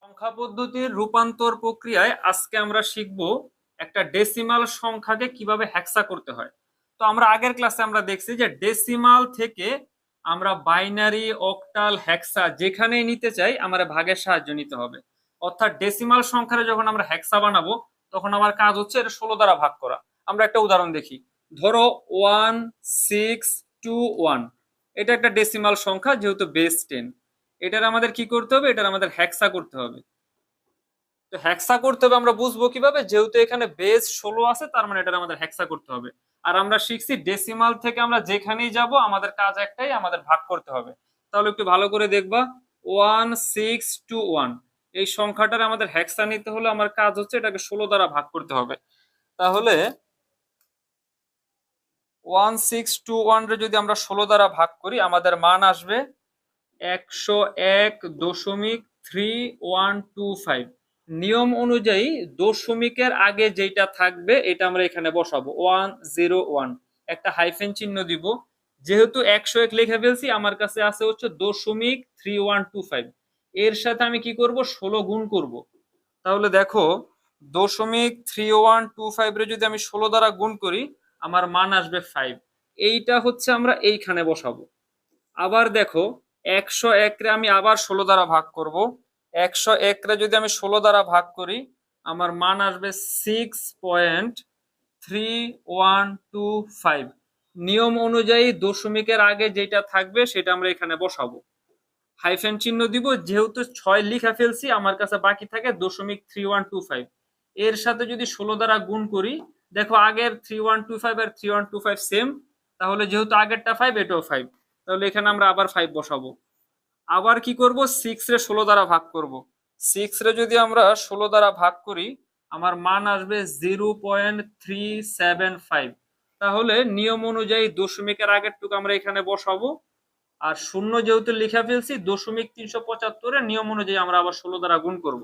সংখ্যা পদ্ধতির রূপান্তর প্রক্রিয়ায় আজকে আমরা শিখব একটা ডেসিমাল সংখ্যাকে কিভাবে হেক্সা করতে হয়। তো আমরা আগের ক্লাসে আমরা দেখছি যে ডেসিমাল থেকে আমরা বাইনারি, অক্টাল, হেক্সা যেখানেই নিতে চাই আমার ভাগের সাহায্য নিতে হবে। অর্থাৎ ডেসিমাল সংখ্যারে যখন আমরা হেক্সা বানাবো তখন আমার কাজ হচ্ছে এটা 16 দ্বারা ভাগ করা। আমরা একটা উদাহরণ দেখি। ধরো 1621, এটা একটা ডেসিমাল সংখ্যা, যেহেতু বেস 10। এটার আমাদের কি করতে হবে? এটার আমাদের হেক্সা করতে হবে। তো হেক্সা করতে হবে আমরা বুঝবো কিভাবে? যেহেতু এখানে বেস 16 আছে, তার মানে এটা আমাদের হেক্সা করতে হবে। আর আমরা শিখছি ডেসিমাল থেকে আমরা যেখানেই যাব আমাদের কাজ একটাই, আমাদের ভাগ করতে হবে। তাহলে একটু ভালো করে দেখবা, 1621 এই সংখ্যাটার আমাদের হেক্সা নিতে হলে আমার কাজ হচ্ছে এটাকে 16 দ্বারা ভাগ করতে হবে। তাহলে 1621 রে যদি আমরা 16 দ্বারা ভাগ করি আমাদের মান আসবে 101.3125। নিয়ম অনুযায়ী দশমিকের আগে যেটা থাকবে এটা আমরা এখানে বসাবো 101, একটা হাইফেন চিহ্ন দিব। যেহেতু 101 লিখে ফেলছি, আমার কাছে আছে হচ্ছে 0.3125। এর সাথে আমি কি করব? 16 গুণ করব। তাহলে দেখো 0.3125 রে যদি আমি 16 দ্বারা গুণ করি আমার মান আসবে 5। এইটা হচ্ছে আমরা এইখানে বসাবো। আবার দেখো 101 রে আমি আবার 16 দ্বারা ভাগ করব। 101 রে যদি আমি 16 দ্বারা ভাগ করি আমার মান আসবে 6.3125। নিয়ম অনুযায়ী দশমিকের আগে যেটা থাকবে সেটা আমরা এখানে বসাবো, হাইফেন চিহ্ন দিব। যেহেতু 6 লিখে ফেলছি, আমার কাছে বাকি থাকে 0.3125। এর সাথে যদি 16 দ্বারা গুণ করি, দেখো আগের 3125 আর 3125 সেম। তাহলে যেহেতু আগেরটা 5, এটাও 5। তাহলে এখানে আমরা আবার 5 বসাবো। আবার কি করব? 6 রে 16 দ্বারা ভাগ করব। 6 রে যদি আমরা 16 দ্বারা ভাগ করি আমার মান আসবে 0.375। তাহলে নিয়ম অনুযায়ী দশমিকের আগের টুকু আমরা এখানে বসাবো। আর শূন্য যেহেতু লিখে ফেলছি, 0.375 এর নিয়ম অনুযায়ী আমরা আবার 16 দ্বারা গুণ করব।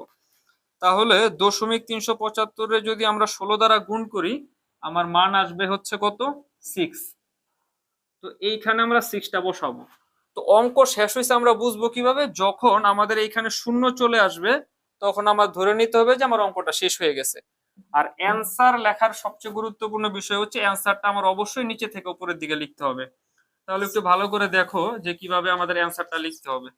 তাহলে 0.375 এ যদি আমরা 16 দ্বারা গুণ করি আমার মান আসবে হচ্ছে কত? 6। তো এইখানে আমরা 6টা বসাবো। তো অঙ্ক শেষ হয়েছে আমরা বুঝবো কিভাবে? যখন আমাদের এইখানে শূন্য চলে আসবে তখন আমার ধরে নিতে হবে যে আমার অঙ্কটা শেষ হয়ে গেছে। আর অ্যান্সার লেখার সবচেয়ে গুরুত্বপূর্ণ বিষয় হচ্ছে অ্যান্সারটা আমার অবশ্যই নিচে থেকে উপরের দিকে লিখতে হবে। তাহলে একটু ভালো করে দেখো যে কিভাবে আমাদের অ্যান্সারটা লিখতে হবে।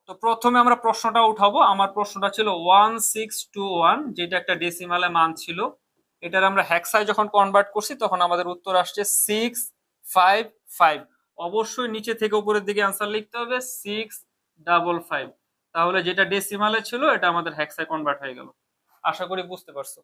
তো প্রথমে আমরা প্রশ্নটা উঠাবো। আমার প্রশ্নটা ছিল 1621, যেটা একটা ডেসিমালে মান ছিল। এটার আমরা হেক্সায় যখন কনভার্ট করছি তখন আমাদের উত্তর আসছে 655। অবশ্যই নিচে থেকে উপরের দিকে অ্যান্সার লিখতে হবে 655। তাহলে যেটা ডেসিমালে ছিল এটা আমাদের হেক্সায় কনভার্ট হয়ে গেল। আশা করি বুঝতে পারছো।